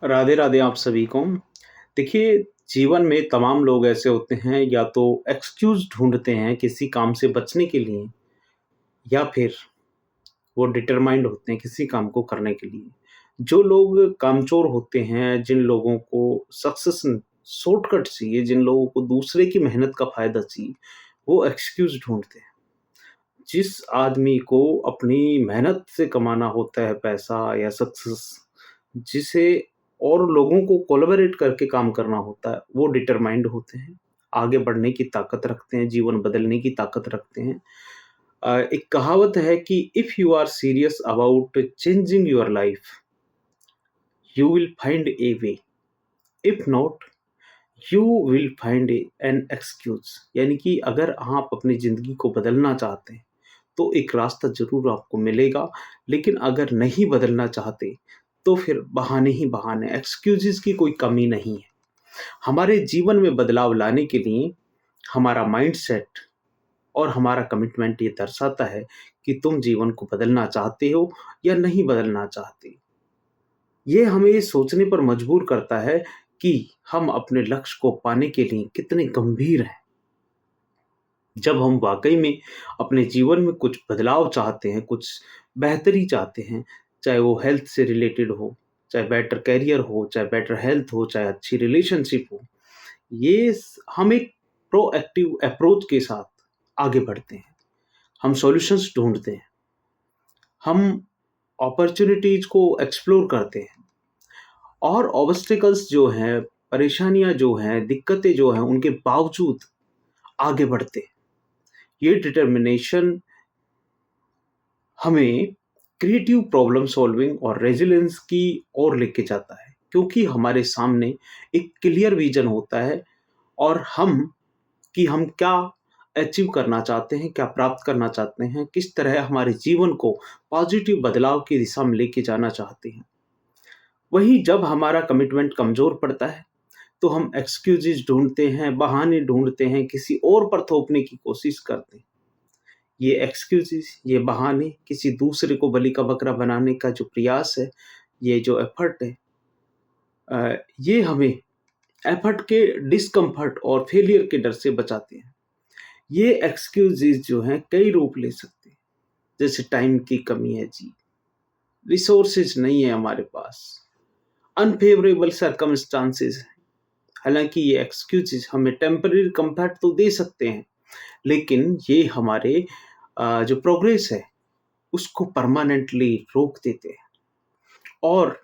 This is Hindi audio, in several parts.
राधे राधे आप सभी को। देखिए, जीवन में तमाम लोग ऐसे होते हैं या तो एक्सक्यूज़ ढूँढते हैं किसी काम से बचने के लिए या फिर वो डिटरमाइंड होते हैं किसी काम को करने के लिए। जो लोग कामचोर होते हैं, जिन लोगों को सक्सेस शॉर्टकट चाहिए, जिन लोगों को दूसरे की मेहनत का फ़ायदा चाहिए, वो एक्सक्यूज़ ढूँढते हैं। जिस आदमी को अपनी मेहनत से कमाना होता है पैसा या सक्सेस, जिसे और लोगों को कोलैबोरेट करके काम करना होता है, वो डिटरमाइंड होते हैं, आगे बढ़ने की ताकत रखते हैं, जीवन बदलने की ताकत रखते हैं। एक कहावत है कि if you are serious about changing your life, you will find a way, if not you will find an excuse. यानी कि अगर आप अपनी ज़िंदगी को बदलना चाहते हैं, तो एक रास्ता ज़रूर आपको मिलेगा, लेकिन अगर नहीं बदलना चाहते, तो फिर बहाने ही बहाने, एक्सक्यूज़ेज़ की कोई कमी नहीं है। हमारे जीवन में बदलाव लाने के लिए हमारा माइंडसेट और हमारा कमिटमेंट ये दर्शाता है कि तुम जीवन को बदलना चाहते हो या नहीं बदलना चाहते। ये हमें ये सोचने पर मजबूर करता है कि हम अपने लक्ष्य को पाने के लिए कितने गंभीर हैं। जब हम वाक़ई में अपने जीवन में कुछ बदलाव चाहते हैं, कुछ बेहतरी चाहते हैं, चाहे वो हेल्थ से रिलेटेड हो, चाहे बेटर करियर हो, चाहे बेटर हेल्थ हो, चाहे अच्छी रिलेशनशिप हो, ये स हम एक प्रोएक्टिव अप्रोच के साथ आगे बढ़ते हैं। हम सॉल्यूशंस ढूँढते हैं, हम अपॉर्च्युनिटीज़ को एक्सप्लोर करते हैं और ऑब्स्टेकल्स जो हैं, परेशानियाँ जो हैं, दिक्कतें जो हैं, उनके बावजूद आगे बढ़ते हैं। ये डिटर्मिनेशन हमें क्रिएटिव प्रॉब्लम सॉल्विंग और रेजिलियंस की ओर लेके जाता है, क्योंकि हमारे सामने एक क्लियर विजन होता है और हम क्या अचीव करना चाहते हैं, क्या प्राप्त करना चाहते हैं, किस तरह हमारे जीवन को पॉजिटिव बदलाव की दिशा में लेके जाना चाहते हैं। वहीं जब हमारा कमिटमेंट कमज़ोर पड़ता है, तो हम एक्सक्यूज़ेज़ ढूँढते हैं, बहाने ढूँढते हैं, किसी और पर थोपने की कोशिश करते हैं। ये एक्सक्यूज़ेज़, ये बहाने, किसी दूसरे को बलि का बकरा बनाने का जो प्रयास है, ये जो एफ़र्ट है, ये हमें एफ़र्ट के डिस्कम्फ़र्ट और फेलियर के डर से बचाते हैं। ये एक्सक्यूज़ेज़ जो हैं कई रूप ले सकते हैं, जैसे टाइम की कमी है जी, रिसोर्सेज़ नहीं है हमारे पास, अनफ़ेवरेबल सर्कमस्टांसेस हैं। हालाँकि ये एक्सक्यूज़ेज़ हमें टेम्परेरी कम्फ़र्ट तो दे सकते हैं, लेकिन ये हमारे जो प्रोग्रेस है, उसको परमानेंटली रोक देते हैं और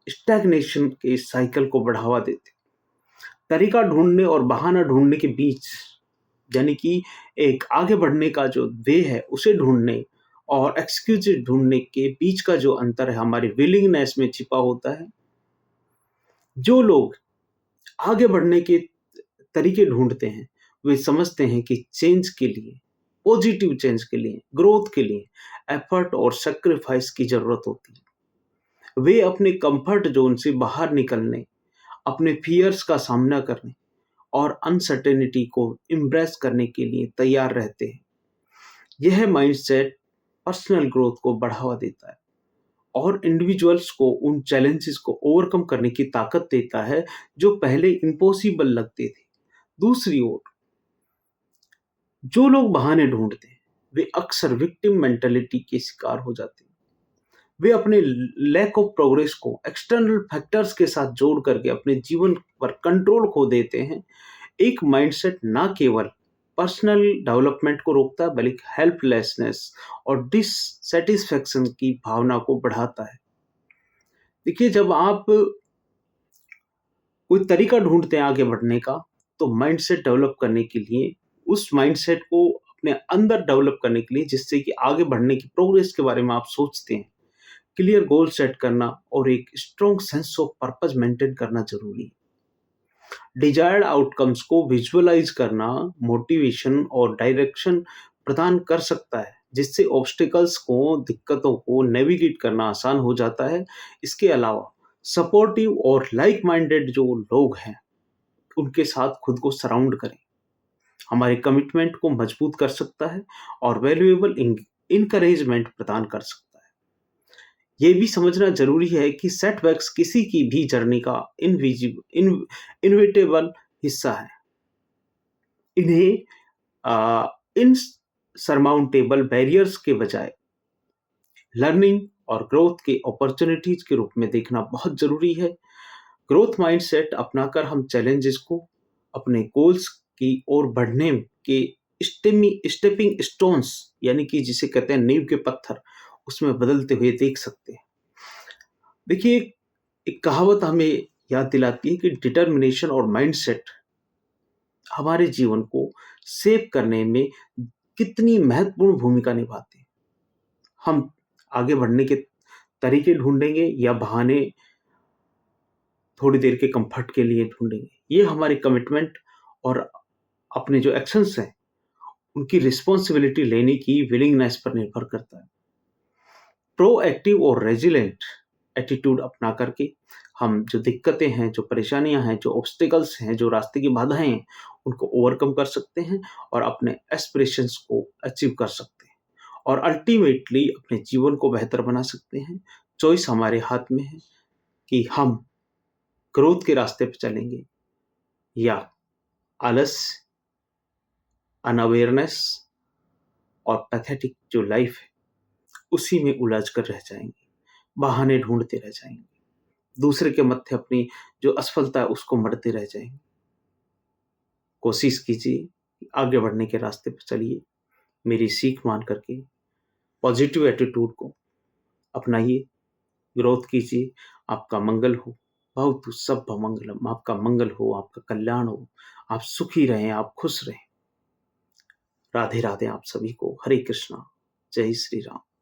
स्टैग्नेशन के साइकिल को बढ़ावा देते हैं। तरीका ढूँढने और बहाना ढूँढने के बीच, यानी कि एक आगे बढ़ने का जो वे है, उसे ढूँढने और एक्सक्यूज़ेज़ ढूँढने के बीच का जो अंतर है, हमारी विलिंगनेस में छिपा होता है। जो लोग आगे बढ़ने के तरीके ढूँढते हैं, वे समझते हैं कि चेंज के लिए, पॉजिटिव चेंज के लिए, ग्रोथ के लिए एफर्ट और सैक्रिफाइस की ज़रूरत होती है। वे अपने कम्फर्ट ज़ोन से बाहर निकलने, अपने फ़ियर्स का सामना करने और अनसर्टेनिटी को एम्ब्रेस करने के लिए तैयार रहते हैं। यह माइंडसेट पर्सनल ग्रोथ को बढ़ावा देता है और इंडिविजुअल्स को उन चैलेंजेस को ओवरकम करने की ताकत देता है, जो पहले इम्पॉसिबल लगते थे। दूसरी ओर, जो लोग बहाने ढूँढते हैं, वे अक्सर विक्टिम मेंटालिटी के शिकार हो जाते हैं। वे अपने लैक ऑफ प्रोग्रेस को एक्सटर्नल फैक्टर्स के साथ जोड़ करके अपने जीवन पर कंट्रोल खो देते हैं। एक माइंडसेट ना केवल पर्सनल डेवलपमेंट को रोकता है, बल्कि हेल्पलेसनेस और डिससैटिस्फैक्शन की भावना को बढ़ाता है। देखिए, जब आप कोई तरीका ढूँढते हैं आगे बढ़ने का, तो माइंडसेट डेवलप करने के लिए, उस माइंडसेट को अपने अंदर डेवलप करने के लिए, जिससे कि आगे बढ़ने की प्रोग्रेस के बारे में आप सोचते हैं, क्लियर गोल सेट करना और एक strong sense of purpose maintain करना ज़रूरी है। डिजायर्ड आउटकम्स को विजुअलाइज़ करना मोटिवेशन और डायरेक्शन प्रदान कर सकता है, जिससे ऑब्स्टेकल्स को, दिक्कतों को नेविगेट करना आसान हो जाता है। इसके अलावा सपोर्टिव और लाइक माइंडेड जो लोग हैं, उनके साथ खुद को सराउंड करें। हमारे कमिटमेंट को मजबूत कर सकता है और वैल्यूएबल इनकरेजमेंट प्रदान कर सकता है। ये भी समझना ज़रूरी है कि सेटबैक्स किसी की भी जर्नी का इनविटेबल हिस्सा है। इन्हें इनसरमाउंटेबल बैरियर्स के बजाय लर्निंग और ग्रोथ के अपॉर्चुनिटीज़ के रूप में देखना बहुत ज़रूरी है। ग्रोथ माइंडसेट अपनाकर हम चैलेंजेस को अपने गोल्स की ओर बढ़ने के स्टेपिंग स्टोन्स, यानी कि जिसे कहते हैं नींव के पत्थर, उसमें बदलते हुए देख सकते हैं। देखिए, एक कहावत हमें याद दिलाती है कि डिटर्मिनेशन और माइंडसेट हमारे जीवन को शेप करने में कितनी महत्वपूर्ण भूमिका निभाते हैं। हम आगे बढ़ने के तरीके ढूंढेंगे या बहाने थोड़ी देर के कंफर्ट के लिए ढूंढेंगे, ये हमारे कमिटमेंट और अपने जो एक्शंस हैं उनकी रिस्पॉन्सिबिलिटी लेने की विलिंगनेस पर निर्भर करता है। प्रोएक्टिव और रेजिलेंट एटीट्यूड अपना करके हम जो दिक्कतें हैं, जो परेशानियां हैं, जो ऑब्स्टिकल्स हैं, जो रास्ते की बाधाएं हैं, उनको ओवरकम कर सकते हैं और अपने एस्पिरेशंस को अचीव कर सकते हैं और अल्टीमेटली अपने जीवन को बेहतर बना सकते हैं। चॉइस हमारे हाथ में है कि हम ग्रोथ के रास्ते पर चलेंगे या आलस, अनअवेयरनेस और पैथेटिक जो लाइफ है उसी में उलझ कर रह जाएंगे, बहाने ढूंढते रह जाएंगे, दूसरे के मत्थे अपनी जो असफलता है उसको मढ़ते रह जाएंगे। कोशिश कीजिए, आगे बढ़ने के रास्ते पर चलिए, मेरी सीख मान करके पॉजिटिव एटीट्यूड को अपनाइए, ग्रोथ कीजिए। आपका मंगल हो, भवतु सब्बा मंगलम। आपका मंगल हो, आपका कल्याण हो, आप सुखी रहें, आप खुश रहें। राधे राधे आप सभी को। हरे कृष्णा, जय श्री राम।